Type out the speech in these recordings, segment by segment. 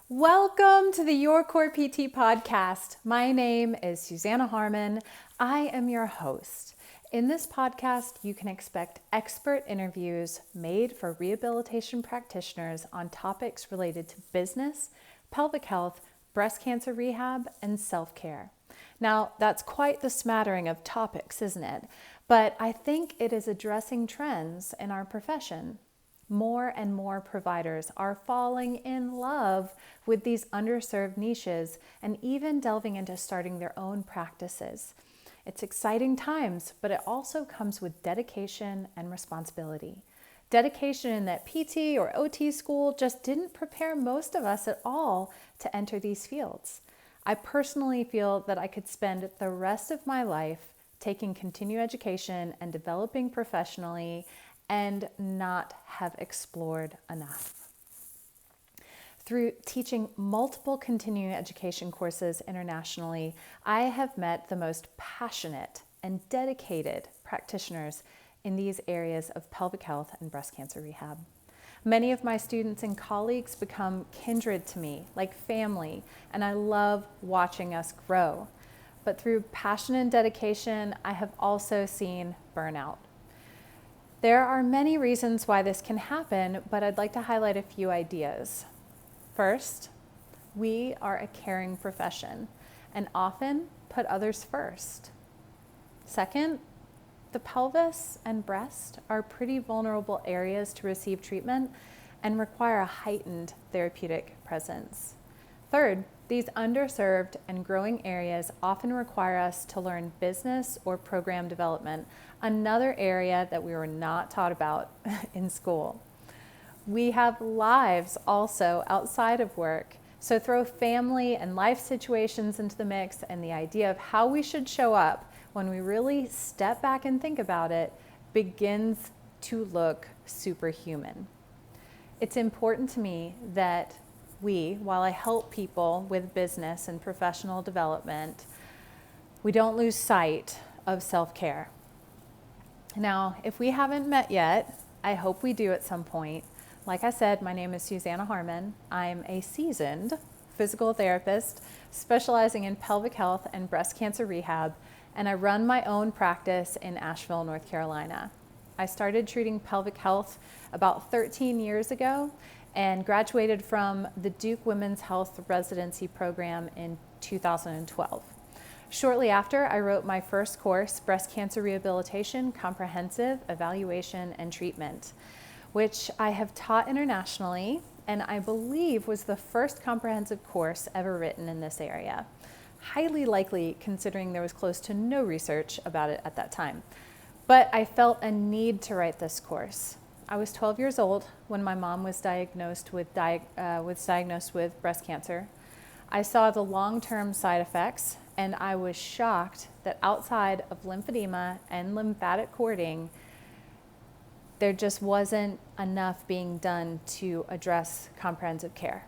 Welcome to the Your Core PT podcast. My name is Susanna Harmon. I am your host. In this podcast, you can expect expert interviews made for rehabilitation practitioners on topics related to business, pelvic health, breast cancer rehab, and self-care. Now, that's quite the smattering of topics, isn't it? But I think it is addressing trends in our profession. More and more providers are falling in love with these underserved niches and even delving into starting their own practices. It's exciting times, but it also comes with dedication and responsibility. Dedication in that PT or OT school just didn't prepare most of us at all to enter these fields. I personally feel that I could spend the rest of my life taking continuing education and developing professionally and not have explored enough. Through teaching multiple continuing education courses internationally, I have met the most passionate and dedicated practitioners in these areas of pelvic health and breast cancer rehab. Many of my students and colleagues become kindred to me, like family, and I love watching us grow. But through passion and dedication, I have also seen burnout. There are many reasons why this can happen, but I'd like to highlight a few ideas. First, we are a caring profession and often put others first. Second, the pelvis and breast are pretty vulnerable areas to receive treatment and require a heightened therapeutic presence. Third, these underserved and growing areas often require us to learn business or program development, another area that we were not taught about in school. We have lives also outside of work, so throw family and life situations into the mix, and the idea of how we should show up when we really step back and think about it begins to look superhuman. It's important to me that while I help people with business and professional development, we don't lose sight of self-care. Now, if we haven't met yet, I hope we do at some point. Like I said, my name is Susanna Harmon. I'm a seasoned physical therapist specializing in pelvic health and breast cancer rehab, and I run my own practice in Asheville, North Carolina. I started treating pelvic health about 13 years ago and graduated from the Duke Women's Health Residency Program in 2012. Shortly after, I wrote my first course, Breast Cancer Rehabilitation, Comprehensive Evaluation and Treatment, which I have taught internationally and I believe was the first comprehensive course ever written in this area. Highly likely considering there was close to no research about it at that time. But I felt a need to write this course. I was 12 years old when my mom was diagnosed with breast cancer. I saw the long-term side effects, and I was shocked that outside of lymphedema and lymphatic cording, there just wasn't enough being done to address comprehensive care.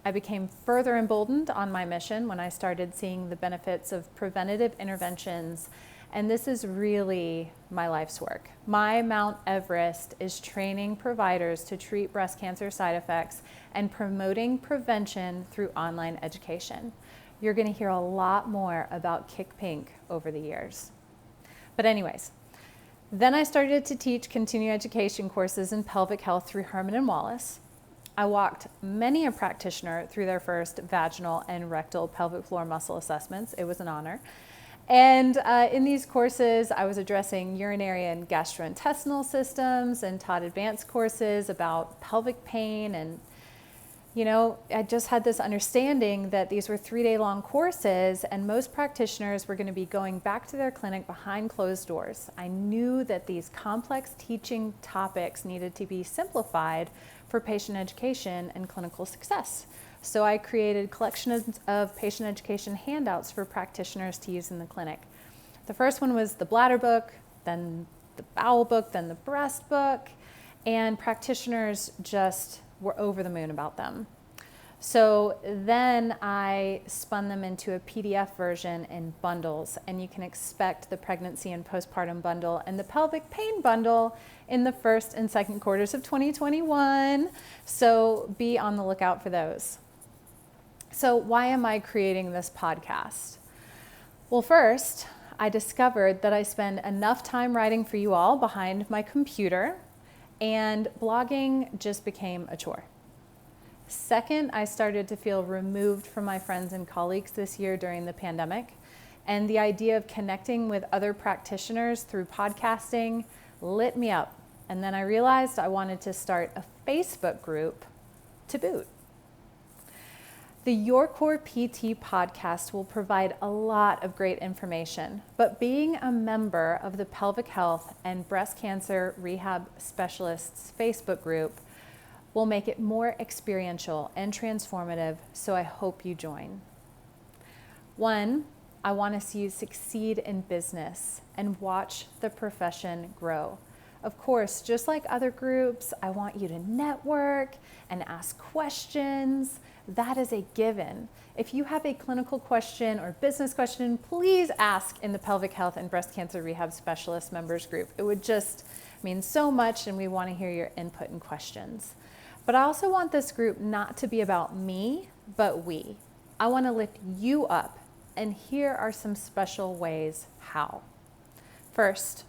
I became further emboldened on my mission when I started seeing the benefits of preventative interventions, and this is really my life's work. My Mount Everest is training providers to treat breast cancer side effects and promoting prevention through online education. You're going to hear a lot more about Kick Pink over the years. But anyways, then I started to teach continuing education courses in pelvic health through Herman & Wallace. I walked many a practitioner through their first vaginal and rectal pelvic floor muscle assessments. It was an honor. And in these courses, I was addressing urinary and gastrointestinal systems and taught advanced courses about pelvic pain. And, I just had this understanding that these were 3-day-long courses and most practitioners were going to be going back to their clinic behind closed doors. I knew that these complex teaching topics needed to be simplified for patient education and clinical success. So I created collections of patient education handouts for practitioners to use in the clinic. The first one was the bladder book, then the bowel book, then the breast book, and practitioners just were over the moon about them. So then I spun them into a PDF version in bundles, and you can expect the pregnancy and postpartum bundle and the pelvic pain bundle in the first and second quarters of 2021. So be on the lookout for those. So why am I creating this podcast? Well, first, I discovered that I spend enough time writing for you all behind my computer, and blogging just became a chore. Second, I started to feel removed from my friends and colleagues this year during the pandemic, and the idea of connecting with other practitioners through podcasting lit me up. And then I realized I wanted to start a Facebook group to boot. The Your Core PT podcast will provide a lot of great information, but being a member of the Pelvic Health and Breast Cancer Rehab Specialists Facebook group will make it more experiential and transformative, so I hope you join. 1, I want to see you succeed in business and watch the profession grow. Of course, just like other groups, I want you to network and ask questions. That is a given. If you have a clinical question or business question, please ask in the Pelvic Health and Breast Cancer Rehab Specialist members group. It would just mean so much, and we want to hear your input and questions. But I also want this group not to be about me, but we. I want to lift you up, and here are some special ways how. First,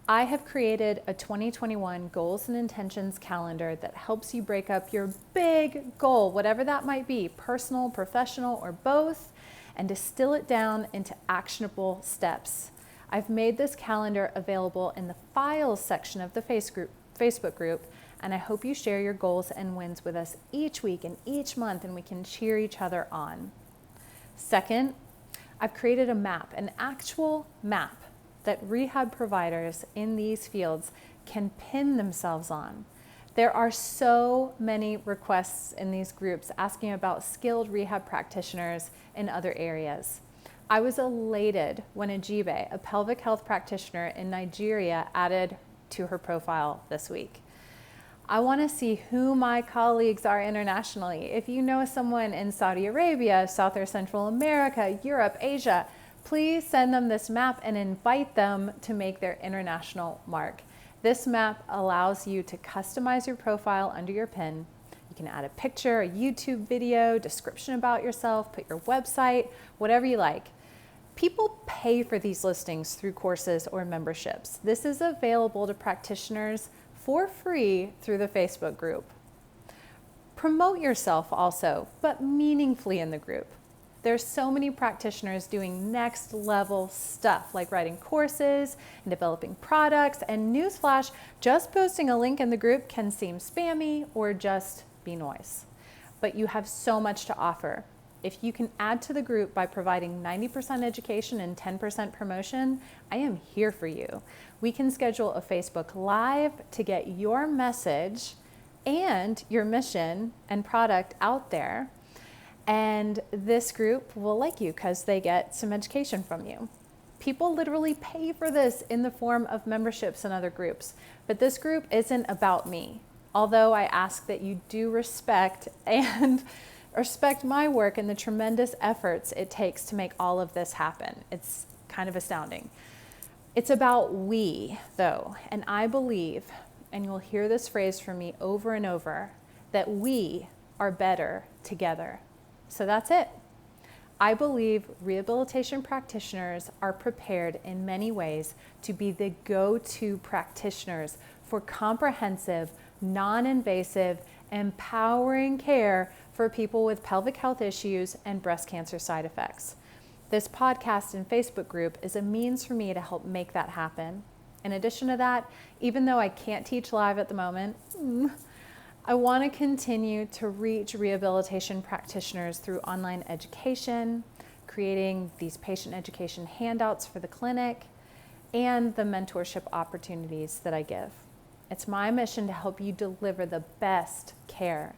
I have created a 2021 goals and intentions calendar that helps you break up your big goal, whatever that might be, personal, professional, or both, and distill it down into actionable steps. I've made this calendar available in the files section of the Facebook group, and I hope you share your goals and wins with us each week and each month, and we can cheer each other on. Second, I've created a map, an actual map that rehab providers in these fields can pin themselves on. There are so many requests in these groups asking about skilled rehab practitioners in other areas. I was elated when Ajibe, a pelvic health practitioner in Nigeria, added to her profile this week. I want to see who my colleagues are internationally. If you know someone in Saudi Arabia, South or Central America, Europe, Asia, please send them this map and invite them to make their international mark. This map allows you to customize your profile under your pin. You can add a picture, a YouTube video, description about yourself, put your website, whatever you like. People pay for these listings through courses or memberships. This is available to practitioners for free through the Facebook group. Promote yourself also, but meaningfully in the group. There's so many practitioners doing next level stuff like writing courses and developing products, and newsflash, just posting a link in the group can seem spammy or just be noise. But you have so much to offer. If you can add to the group by providing 90% education and 10% promotion, I am here for you. We can schedule a Facebook Live to get your message and your mission and product out there. And this group will like you because they get some education from you. People literally pay for this in the form of memberships in other groups. But this group isn't about me. Although I ask that you do respect my work and the tremendous efforts it takes to make all of this happen. It's kind of astounding. It's about we, though. And I believe, and you'll hear this phrase from me over and over, that we are better together. So that's it. I believe rehabilitation practitioners are prepared in many ways to be the go-to practitioners for comprehensive, non-invasive, empowering care for people with pelvic health issues and breast cancer side effects. This podcast and Facebook group is a means for me to help make that happen. In addition to that, even though I can't teach live at the moment, I want to continue to reach rehabilitation practitioners through online education, creating these patient education handouts for the clinic, and the mentorship opportunities that I give. It's my mission to help you deliver the best care,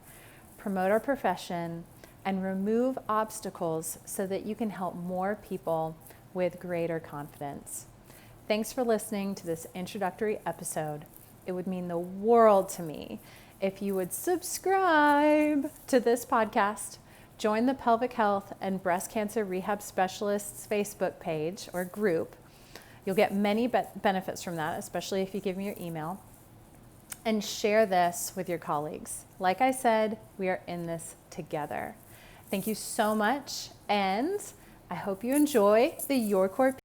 promote our profession, and remove obstacles so that you can help more people with greater confidence. Thanks for listening to this introductory episode. It would mean the world to me if you would subscribe to this podcast, join the Pelvic Health and Breast Cancer Rehab Specialists Facebook page or group. You'll get many benefits from that, especially if you give me your email, and share this with your colleagues. Like I said, we are in this together. Thank you so much, and I hope you enjoy the Your Core